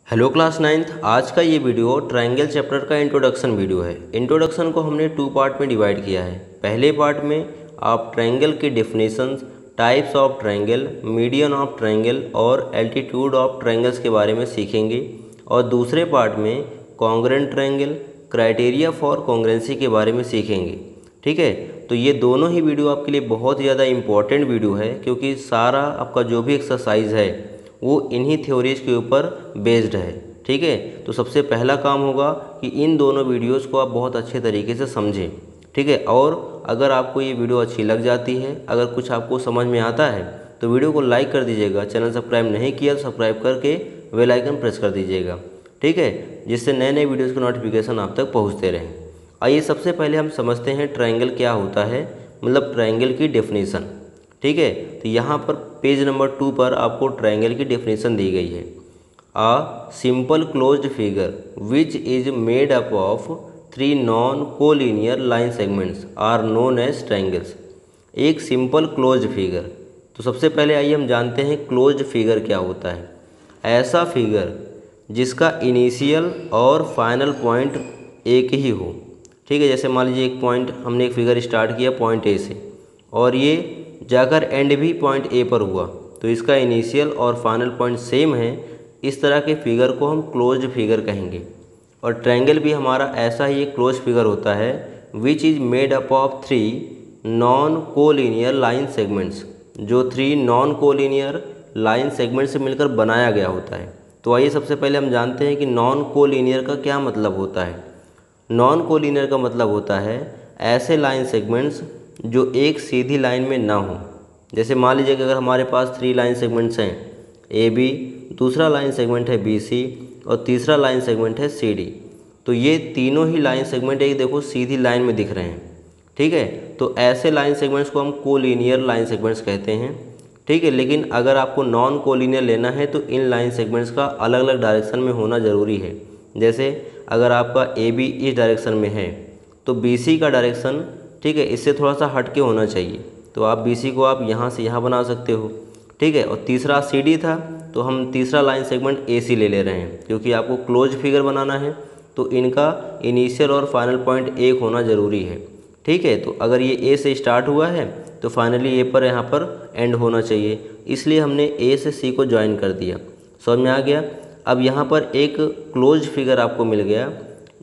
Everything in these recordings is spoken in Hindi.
Hello class ninth. आज का ये वीडियो ट्रायंगल चैप्टर का इंट्रोडक्शन वीडियो है। इंट्रोडक्शन को हमने 2 पार्ट में डिवाइड किया है। पहले पार्ट में आप ट्रायंगल की definitions, types of triangle, median of triangle और एल्टीट्यूड ऑफ ट्रायंगल्स के बारे में सीखेंगे और दूसरे पार्ट में congruent triangle, criteria for congruency के बारे में सीखेंगे। ठीक है, तो ये दोनों ही वीडियो आपके लिए बहुत ज़्यादा इम्पॉर्टेंट वीडियो है क्योंकि सारा आपका जो भी एक्सरसाइज है वो इन्हीं थ्योरीज के ऊपर बेस्ड है। ठीक है, तो सबसे पहला काम होगा कि इन दोनों वीडियोस को आप बहुत अच्छे तरीके से समझें। ठीक है, और अगर आपको ये वीडियो अच्छी लग जाती है, अगर कुछ आपको समझ में आता है तो वीडियो को लाइक कर दीजिएगा। चैनल सब्सक्राइब नहीं किया तो सब्सक्राइब करके बेल आइकन प्रेस कर दीजिएगा। ठीक है, जिससे नए नए वीडियोज़ के नोटिफिकेशन आप तक पहुँचते रहें। आइए सबसे पहले हम समझते हैं ट्रायंगल क्या होता है, मतलब ट्रायंगल की डेफिनेशन। ठीक है, तो यहाँ पर पेज नंबर 2 पर आपको ट्रायंगल की डेफिनेशन दी गई है। A simple closed figure which is made up of 3 non collinear line segments are known as triangles. एक सिंपल क्लोज्ड फिगर। तो सबसे पहले आइए हम जानते हैं क्लोज्ड फिगर क्या होता है। ऐसा फिगर जिसका इनिशियल और फाइनल पॉइंट एक ही हो। ठीक है, जैसे मान लीजिए एक पॉइंट, हमने एक फिगर स्टार्ट किया पॉइंट ए से और ये जाकर एंड भी पॉइंट ए पर हुआ, तो इसका इनिशियल और फाइनल पॉइंट सेम है। इस तरह के फिगर को हम क्लोज्ड फिगर कहेंगे। और ट्रायंगल भी हमारा ऐसा ही एक क्लोज्ड फिगर होता है which is made up of 3 non collinear line segments, जो 3 नॉन कोलिनियर लाइन सेगमेंट से मिलकर बनाया गया होता है। तो आइए सबसे पहले हम जानते हैं कि नॉन कोलिनियर का क्या मतलब होता है। नॉन कोलिनियर का मतलब होता है ऐसे लाइन सेगमेंट्स जो एक सीधी लाइन में ना हो। जैसे मान लीजिए कि अगर हमारे पास 3 लाइन सेगमेंट्स हैं ए बी, दूसरा लाइन सेगमेंट है बी सी और तीसरा लाइन सेगमेंट है सी डी, तो ये तीनों ही लाइन सेगमेंट एक देखो सीधी लाइन में दिख रहे हैं। ठीक है, तो ऐसे लाइन सेगमेंट्स को हम कोलिनियर लाइन सेगमेंट्स कहते हैं। ठीक है, लेकिन अगर आपको नॉन कोलिनियर लेना है तो इन लाइन सेगमेंट्स का अलग अलग डायरेक्शन में होना ज़रूरी है। जैसे अगर आपका ए बी इस डायरेक्शन में है तो बी सी का डायरेक्शन, ठीक है, इससे थोड़ा सा हट के होना चाहिए। तो आप बी सी को आप यहाँ से यहाँ बना सकते हो। ठीक है, और तीसरा सी डी था तो हम तीसरा लाइन सेगमेंट ए सी ले रहे हैं क्योंकि आपको क्लोज फिगर बनाना है तो इनका इनिशियल और फाइनल पॉइंट एक होना ज़रूरी है। ठीक है, तो अगर ये ए से स्टार्ट हुआ है तो फाइनली ए पर यहाँ पर एंड होना चाहिए, इसलिए हमने ए से सी को ज्वाइन कर दिया। समझ में आ गया। अब यहाँ पर एक क्लोज फिगर आपको मिल गया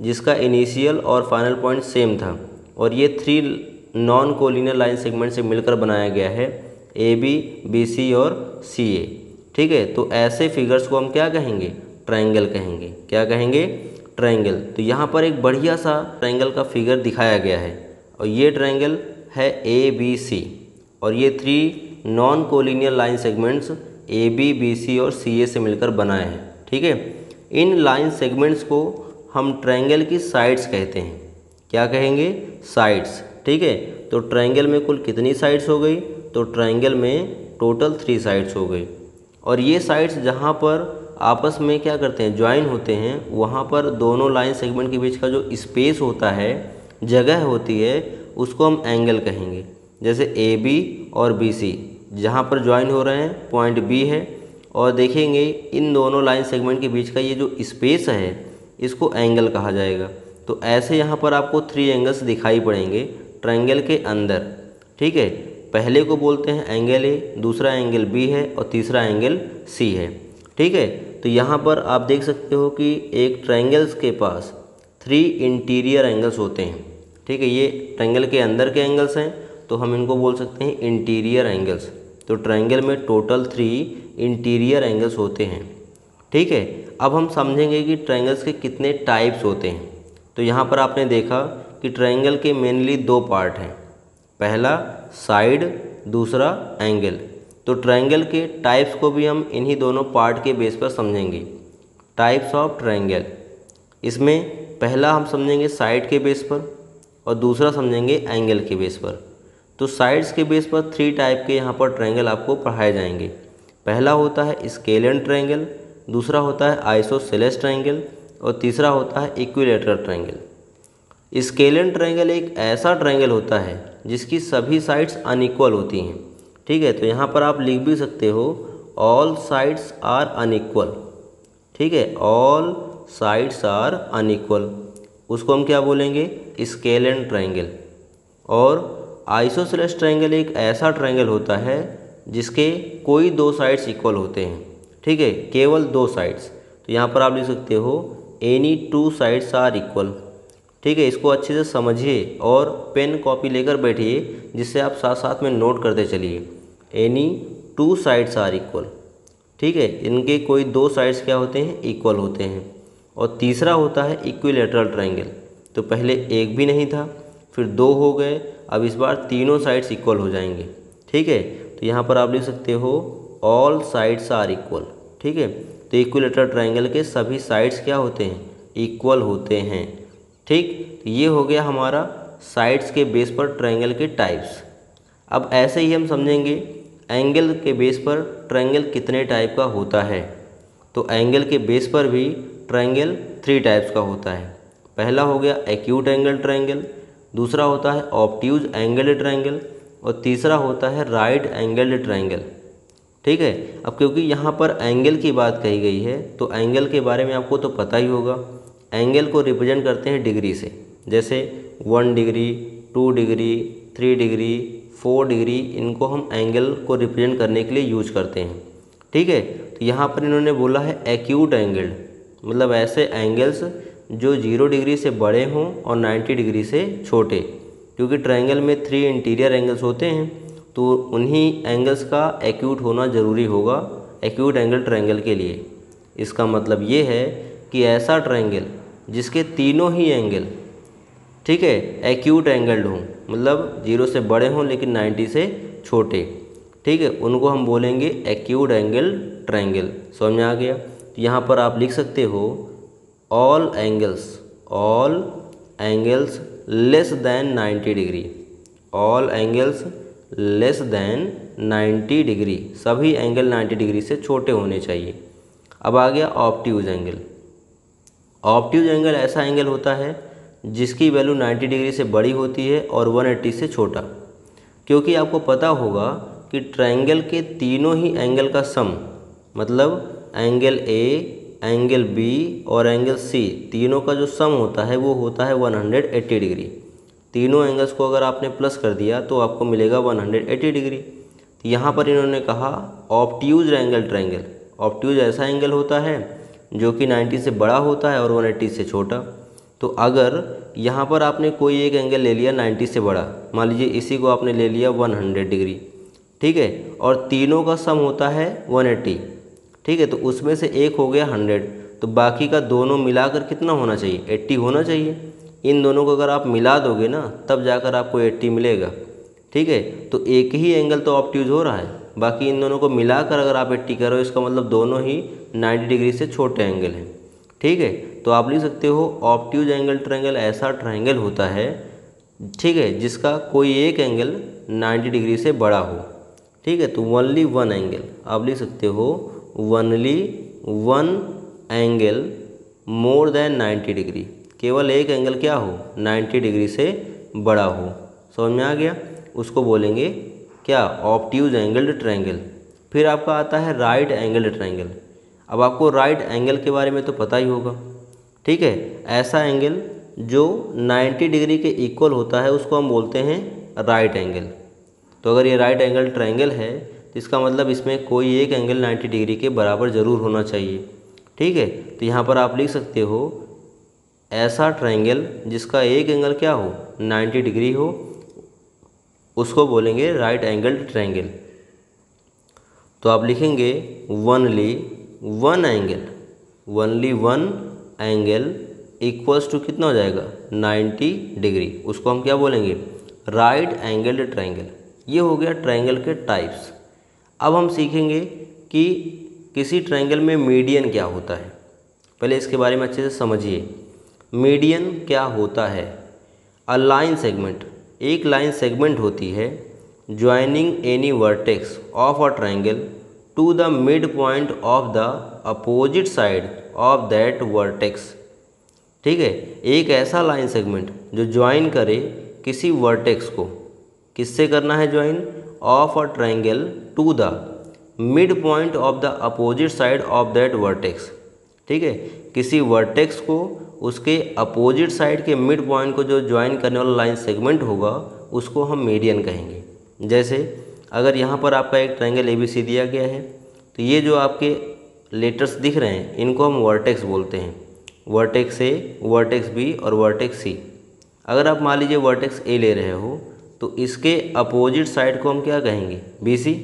जिसका इनिशियल और फाइनल पॉइंट सेम था और ये 3 नॉन कोलिनियर लाइन सेगमेंट से मिलकर बनाया गया है ए बी, बी सी और सी ए। ठीक है, तो ऐसे फिगर्स को हम क्या कहेंगे? ट्रायंगल कहेंगे। क्या कहेंगे? ट्रायंगल। तो यहाँ पर एक बढ़िया सा ट्रायंगल का फिगर दिखाया गया है और ये ट्रायंगल है ए बी सी और ये 3 non collinear line segments A B, B C और सी ए से मिलकर बनाए हैं। ठीक है, इन लाइन सेगमेंट्स को हम ट्रायंगल की साइड्स कहते हैं। क्या कहेंगे? साइड्स। ठीक है, तो ट्रायंगल में कुल कितनी साइड्स हो गई? तो ट्रायंगल में टोटल 3 साइड्स हो गई और ये साइड्स जहाँ पर आपस में क्या करते हैं? ज्वाइन होते हैं, वहाँ पर दोनों लाइन सेगमेंट के बीच का जो स्पेस होता है, जगह होती है, उसको हम एंगल कहेंगे। जैसे ए बी और बी सी जहाँ पर ज्वाइन हो रहे हैं पॉइंट बी है और देखेंगे इन दोनों लाइन सेगमेंट के बीच का ये जो स्पेस है इसको एंगल कहा जाएगा। तो ऐसे यहाँ पर आपको 3 एंगल्स दिखाई पड़ेंगे ट्रायंगल के अंदर। ठीक है, पहले को बोलते हैं एंगल ए, दूसरा एंगल बी है और तीसरा एंगल सी है। ठीक है, तो यहाँ पर आप देख सकते हो कि एक ट्रायंगल्स के पास 3 इंटीरियर एंगल्स होते हैं। ठीक है, ये ट्रायंगल के अंदर के एंगल्स हैं तो हम इनको बोल सकते हैं इंटीरियर एंगल्स। तो ट्रायंगल में टोटल 3 इंटीरियर एंगल्स होते हैं। ठीक है, अब हम समझेंगे कि ट्रायंगल्स के कितने टाइप्स होते हैं। तो यहाँ पर आपने देखा कि ट्रायंगल के मेनली 2 पार्ट हैं, पहला साइड, दूसरा एंगल। तो ट्रायंगल के टाइप्स को भी हम इन्हीं दोनों पार्ट के बेस पर समझेंगे। टाइप्स ऑफ ट्रायंगल, इसमें पहला हम समझेंगे साइड के बेस पर और दूसरा समझेंगे एंगल के बेस पर। तो साइड्स के बेस पर 3 टाइप के यहाँ पर ट्रायंगल आपको पढ़ाए जाएंगे। पहला होता है स्केलियन ट्रायंगल, दूसरा होता है आइसोसेलेस ट्रायंगल और तीसरा होता है इक्विलैटरल ट्रायंगल। स्केलियन ट्रायंगल एक ऐसा ट्रायंगल होता है जिसकी सभी साइड्स अनइक्वल होती हैं। ठीक है, तो यहाँ पर आप लिख भी सकते हो ऑल साइड्स आर अनइक्वल। ठीक ठीक है, ऑल साइड्स आर अनइक्वल, उसको हम क्या बोलेंगे, स्केलेन ट्रायंगल। और आइसोसेलेस ट्रायंगल एक ऐसा ट्रायंगल होता है जिसके कोई दो साइड्स इक्वल होते हैं, ठीक है, केवल दो साइड्स। तो यहाँ पर आप लिख सकते हो any two sides are equal, ठीक है। इसको अच्छे से समझिए और पेन कॉपी लेकर बैठिए, जिससे आप साथ साथ में नोट करते चलिए। Any two sides are equal, ठीक है, इनके कोई दो साइड्स क्या होते हैं, इक्वल होते हैं। और तीसरा होता है इक्विलैटरल ट्रायंगल। तो पहले एक भी नहीं था, फिर दो हो गए, अब इस बार तीनों साइड्स इक्वल हो जाएंगे, ठीक है। तो यहाँ पर आप लिख सकते हो ऑल साइड्स आर इक्वल, ठीक है। तो इक्विलैटरल ट्रायंगल के सभी साइड्स क्या होते हैं, इक्वल होते हैं, ठीक। तो ये हो गया हमारा साइड्स के बेस पर ट्रायंगल के टाइप्स। अब ऐसे ही हम समझेंगे एंगल के बेस पर ट्रायंगल कितने टाइप का होता है। तो एंगल के बेस पर भी ट्रायंगल 3 टाइप्स का होता है। पहला हो गया एक्यूट एंगल ट्रायंगल, दूसरा होता है ऑब्ट्यूज एंगल ट्रायंगल, और तीसरा होता है राइट एंगल ट्रायंगल, ठीक है। अब क्योंकि यहाँ पर एंगल की बात कही गई है तो एंगल के बारे में आपको तो पता ही होगा। एंगल को रिप्रेजेंट करते हैं डिग्री से, जैसे 1 डिग्री, 2 डिग्री, 3 डिग्री, 4 डिग्री, इनको हम एंगल को रिप्रेजेंट करने के लिए यूज करते हैं, ठीक है। तो यहाँ पर इन्होंने बोला है एक्यूट एंगल, मतलब ऐसे एंगल्स जो 0 डिग्री से बड़े हों और 90 डिग्री से छोटे, क्योंकि ट्रायंगल में 3 इंटीरियर एंगल्स होते हैं, तो उन्हीं एंगल्स का एक्यूट होना ज़रूरी होगा एक्यूट एंगल ट्रायंगल के लिए। इसका मतलब ये है कि ऐसा ट्रायंगल जिसके तीनों ही एंगल, ठीक है, एक्यूट एंगल्ड हों, मतलब 0 से बड़े हों लेकिन 90 से छोटे, ठीक है, उनको हम बोलेंगे एक्यूट एंगल ट्रायंगल। समझ में आ गया। तो यहाँ पर आप लिख सकते हो all angles less than 90 degree, all angles less than 90 degree, सभी एंगल 90 डिग्री से छोटे होने चाहिए। अब आ गया ऑब्ट्यूज एंगल। ऑब्ट्यूज एंगल ऐसा एंगल होता है जिसकी वैल्यू 90 डिग्री से बड़ी होती है और 180 से छोटा। क्योंकि आपको पता होगा कि ट्रायंगल के तीनों ही एंगल का सम, मतलब एंगल ए, एंगल बी और एंगल सी, तीनों का जो सम होता है वो होता है 180 डिग्री। तीनों एंगल्स को अगर आपने प्लस कर दिया तो आपको मिलेगा 180 डिग्री। तो यहाँ पर इन्होंने कहा ऑब्ट्यूज एंगल ट्रायंगल। ऑब्ट्यूज ऐसा एंगल होता है जो कि 90 से बड़ा होता है और 180 से छोटा। तो अगर यहाँ पर आपने कोई एक एंगल ले लिया 90 से बड़ा, मान लीजिए इसी को आपने ले लिया 100 डिग्री, ठीक है, और तीनों का सम होता है 180, ठीक है, तो उसमें से एक हो गया 100, तो बाकी का दोनों मिलाकर कितना होना चाहिए, 80 होना चाहिए। इन दोनों को अगर आप मिला दोगे ना तब जाकर आपको 80 मिलेगा, ठीक है। तो एक ही एंगल तो ऑब्ट्यूज हो रहा है, बाकी इन दोनों को मिलाकर अगर आप 80 करो, इसका मतलब दोनों ही 90 डिग्री से छोटे एंगल हैं, ठीक है। तो आप लिख सकते हो ऑब्ट्यूज एंगल ट्रायंगल ऐसा ट्रायंगल होता है, ठीक है, जिसका कोई एक एंगल 90 डिग्री से बड़ा हो, ठीक है। तो ओनली वन एंगल आप लिख सकते हो, only one angle more than 90 degree, केवल एक एंगल क्या हो, 90 डिग्री से बड़ा हो। समझ में आ गया। उसको बोलेंगे क्या, ऑब्ट्यूज एंगल्ड ट्रायंगल। फिर आपका आता है राइट एंगल्ड ट्रायंगल। अब आपको राइट एंगल के बारे में तो पता ही होगा, ठीक है। ऐसा एंगल जो 90 डिग्री के इक्वल होता है उसको हम बोलते हैं राइट एंगल। तो अगर ये राइट एंगल ट्रायंगल है तो इसका मतलब इसमें कोई एक एंगल 90 डिग्री के बराबर ज़रूर होना चाहिए, ठीक है। तो यहाँ पर आप लिख सकते हो ऐसा ट्रायंगल जिसका एक एंगल क्या हो, 90 डिग्री हो, उसको बोलेंगे राइट एंगल ट्रायंगल। तो आप लिखेंगे only one angle equals to कितना हो जाएगा, 90 डिग्री, उसको हम क्या बोलेंगे, राइट एंगल ट्रायंगल। ये हो गया ट्रायंगल के टाइप्स। अब हम सीखेंगे कि किसी ट्रायंगल में मीडियन क्या होता है। पहले इसके बारे में अच्छे से समझिए। मीडियन क्या होता है, अ लाइन सेगमेंट, एक लाइन सेगमेंट होती है joining any vertex of a triangle to the mid point of the opposite side of that vertex, ठीक है। एक ऐसा लाइन सेगमेंट जो ज्वाइन करे किसी वर्टेक्स को, किससे करना है join, of a triangle to the mid point of the opposite side of that vertex, ठीक है। किसी वर्टेक्स को उसके अपोजिट साइड के मिड पॉइंट को जो ज्वाइन करने वाला लाइन सेगमेंट होगा उसको हम मीडियन कहेंगे। जैसे अगर यहाँ पर आपका एक ट्रायंगल ABC दिया गया है तो ये जो आपके लेटर्स दिख रहे हैं इनको हम वर्टेक्स बोलते हैं, वर्टेक्स A, वर्टेक्स B और वर्टेक्स C। अगर आप मान लीजिए वर्टेक्स A ले रहे हो तो इसके अपोजिट साइड को हम क्या कहेंगे, BC।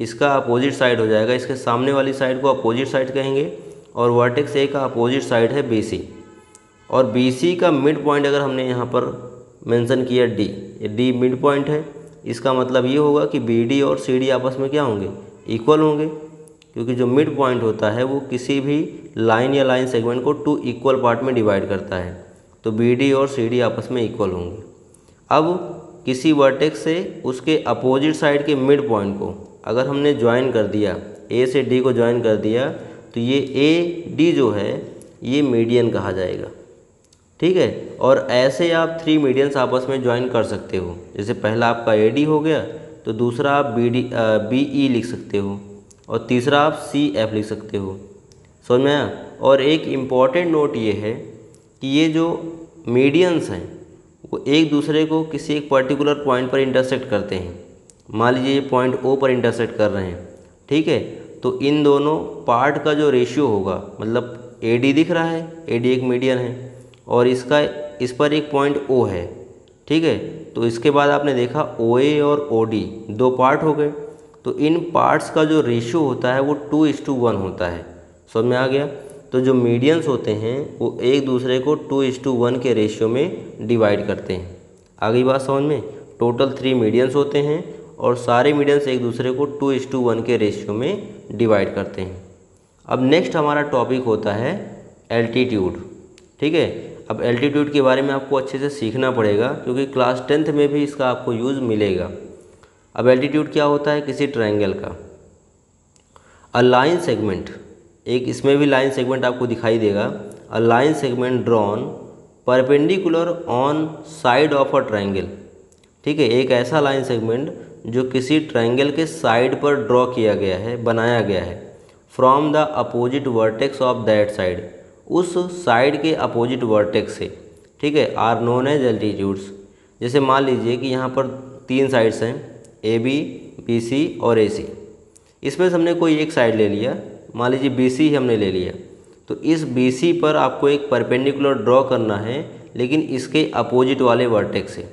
इसका अपोजिट साइड हो जाएगा, इसके सामने वाली साइड को अपोजिट साइड कहेंगे और वर्टेक्स A का अपोजिट साइड है BC। और BC का मिड पॉइंट अगर हमने यहाँ पर मेंशन किया D, ये D मिड पॉइंट है, इसका मतलब ये होगा कि BD और CD आपस में क्या होंगे, इक्वल होंगे, क्योंकि जो मिड पॉइंट होता है वो किसी भी लाइन या लाइन सेगमेंट को 2 इक्वल पार्ट में डिवाइड करता है, तो BD और CD आपस में इक्वल होंगे। अब किसी वर्टेक्स से उसके अपोजिट साइड के मिड पॉइंट को अगर हमने ज्वाइन कर दिया, A से D को ज्वाइन कर दिया, तो ये AD जो है ये मीडियन कहा जाएगा, ठीक है। और ऐसे आप 3 मीडियंस आपस में ज्वाइन कर सकते हो। जैसे पहला आपका AD हो गया तो दूसरा आप BE लिख सकते हो और तीसरा आप CF लिख सकते हो, समझ में आया। और एक इम्पॉर्टेंट नोट ये है कि ये जो मीडियंस हैं वो एक दूसरे को किसी एक पर्टिकुलर पॉइंट पर इंटरसेक्ट करते हैं। मान लीजिए ये पॉइंट O पर इंटरसेक्ट कर रहे हैं, ठीक है, तो इन दोनों पार्ट का जो रेशियो होगा, मतलब AD दिख रहा है, AD एक मीडियन है और इस पर एक पॉइंट O है, ठीक है, तो इसके बाद आपने देखा OA और OD 2 पार्ट हो गए, तो इन पार्ट्स का जो रेशियो होता है वो 2:1 होता है, समझ में आ गया। तो जो मीडियंस होते हैं वो एक दूसरे को 2:1 के रेशियो में डिवाइड करते हैं। आ गई बात समझ में। टोटल 3 मीडियंस होते हैं और सारे मीडियंस एक दूसरे को 2:1 के रेशियो में डिवाइड करते हैं। अब नेक्स्ट हमारा टॉपिक होता है एल्टीट्यूड, ठीक है। अब एल्टीट्यूड के बारे में आपको अच्छे से सीखना पड़ेगा क्योंकि क्लास 10th में भी इसका आपको यूज़ मिलेगा। अब एल्टीट्यूड क्या होता है, किसी ट्रायंगल का अ लाइन सेगमेंट, एक इसमें भी लाइन सेगमेंट आपको दिखाई देगा, अ line segment drawn perpendicular on side of a triangle, ठीक है। एक ऐसा लाइन सेगमेंट जो किसी ट्रायंगल के साइड पर ड्रॉ किया गया है, बनाया गया है, from the opposite vertex of that side, उस साइड के अपोजिट वर्टेक्स से, ठीक है, आर नोन एज एल्टीट्यूड्स। जैसे मान लीजिए कि यहाँ पर 3 साइड्स हैं, AB, BC और AC। इसमें से हमने कोई एक साइड ले लिया, मान लीजिए BC ही हमने ले लिया, तो इस BC पर आपको एक परपेंडिकुलर ड्रॉ करना है लेकिन इसके अपोजिट वाले वर्टेक्स से।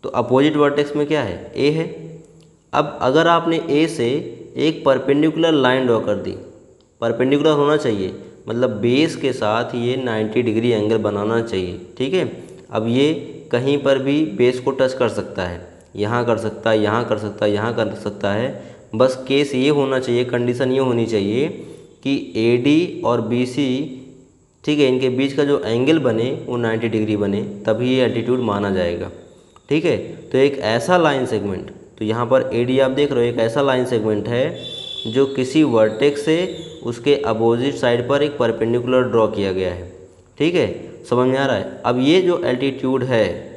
तो अपोजिट वर्टेक्स में क्या है, A है। अब अगर आपने A से एक परपेंडिकुलर लाइन ड्रॉ कर दी, परपेंडिकुलर होना चाहिए, मतलब बेस के साथ ये 90 डिग्री एंगल बनाना चाहिए, ठीक है। अब ये कहीं पर भी बेस को टच कर सकता है, यहाँ कर सकता है, यहाँ कर सकता है, यहाँ कर सकता है। बस केस ये होना चाहिए, कंडीशन ये होनी चाहिए कि AD और BC, ठीक है, इनके बीच का जो एंगल बने वो 90 डिग्री बने, तभी ये एल्टीट्यूड माना जाएगा, ठीक है। तो एक ऐसा लाइन सेगमेंट, तो यहाँ पर AD आप देख रहे हो, एक ऐसा लाइन सेगमेंट है जो किसी वर्टेक्स से उसके अपोजिट साइड पर एक परपेंडिकुलर ड्रॉ किया गया है, ठीक है, समझ में आ रहा है। अब ये जो एल्टीट्यूड है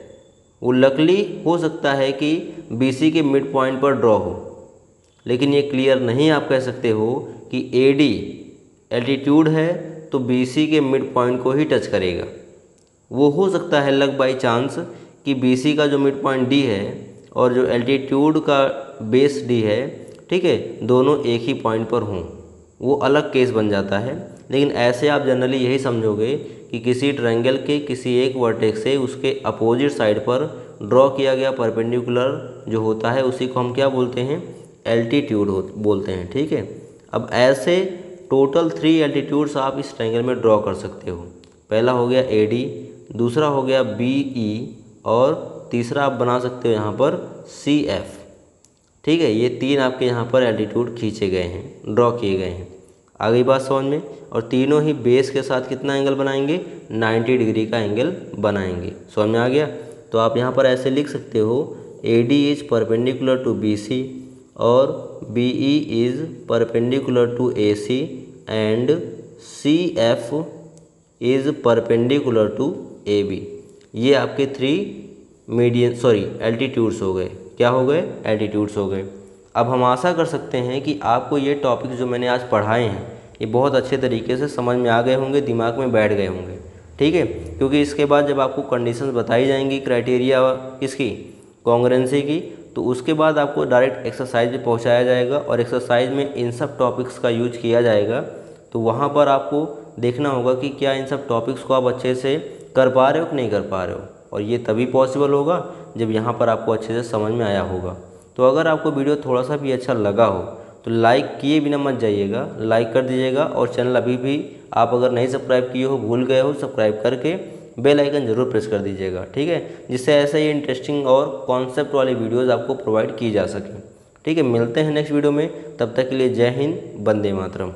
वो लकली हो सकता है कि BC के मिड पॉइंट पर ड्रॉ हो, लेकिन ये क्लियर नहीं आप कह सकते हो कि AD एल्टीट्यूड है तो BC के मिड पॉइंट को ही टच करेगा। वो हो सकता है लक बाई चांस कि BC का जो मिड पॉइंट D है और जो एल्टीट्यूड का बेस D है, ठीक है, दोनों एक ही पॉइंट पर हों, वो अलग केस बन जाता है। लेकिन ऐसे आप जनरली यही समझोगे कि किसी ट्रायंगल के किसी एक वर्टेक्स से उसके अपोजिट साइड पर ड्रॉ किया गया परपेंडिकुलर जो होता है उसी को हम क्या बोलते हैं, एल्टीट्यूड बोलते हैं, ठीक है। अब ऐसे टोटल 3 एल्टीट्यूड्स आप इस ट्रायंगल में ड्रॉ कर सकते हो। पहला हो गया AD, दूसरा हो गया BE और तीसरा आप बना सकते हो यहाँ पर CF, ठीक है। ये 3 आपके यहाँ पर एल्टीट्यूड खींचे गए हैं, ड्रॉ किए गए हैं। आ गई बात समझ में। और तीनों ही बेस के साथ कितना एंगल बनाएंगे, 90 डिग्री का एंगल बनाएंगे, समझ में आ गया। तो आप यहाँ पर ऐसे लिख सकते हो, AD is perpendicular to BC और BE is perpendicular to AC and CF is perpendicular to AB। ये आपके 3 एल्टीट्यूड्स हो गए। क्या हो गए, एल्टीट्यूड्स हो गए। अब हम आशा कर सकते हैं कि आपको ये टॉपिक जो मैंने आज पढ़ाए हैं ये बहुत अच्छे तरीके से समझ में आ गए होंगे, दिमाग में बैठ गए होंगे। ठीक है, क्योंकि इसके बाद जब आपको कंडीशंस बताई जाएंगी क्राइटेरिया किसकी, कॉन्ग्रुएंसी की, तो उसके बाद आपको डायरेक्ट एक्सरसाइज में पहुंचाया जाएगा और एक्सरसाइज में इन सब टॉपिक्स का यूज किया जाएगा। तो वहाँ पर आपको देखना होगा कि क्या इन सब टॉपिक्स को आप अच्छे से कर पा रहे हो कि नहीं कर पा रहे हो, और ये तभी पॉसिबल होगा जब यहाँ पर आपको अच्छे से समझ में आया होगा। तो अगर आपको वीडियो थोड़ा सा भी अच्छा लगा हो तो लाइक किए बिना मत जाइएगा, लाइक कर दीजिएगा। और चैनल अभी भी आप अगर नहीं सब्सक्राइब किए हो, भूल गए हो, सब्सक्राइब करके बेल आइकन ज़रूर प्रेस कर दीजिएगा। ठीक है, जिससे ऐसे ही इंटरेस्टिंग और कॉन्सेप्ट वाली वीडियोज़ आपको प्रोवाइड की जा सकें। ठीक है, मिलते हैं नेक्स्ट वीडियो में, तब तक के लिए जय हिंद, वंदे मातरम।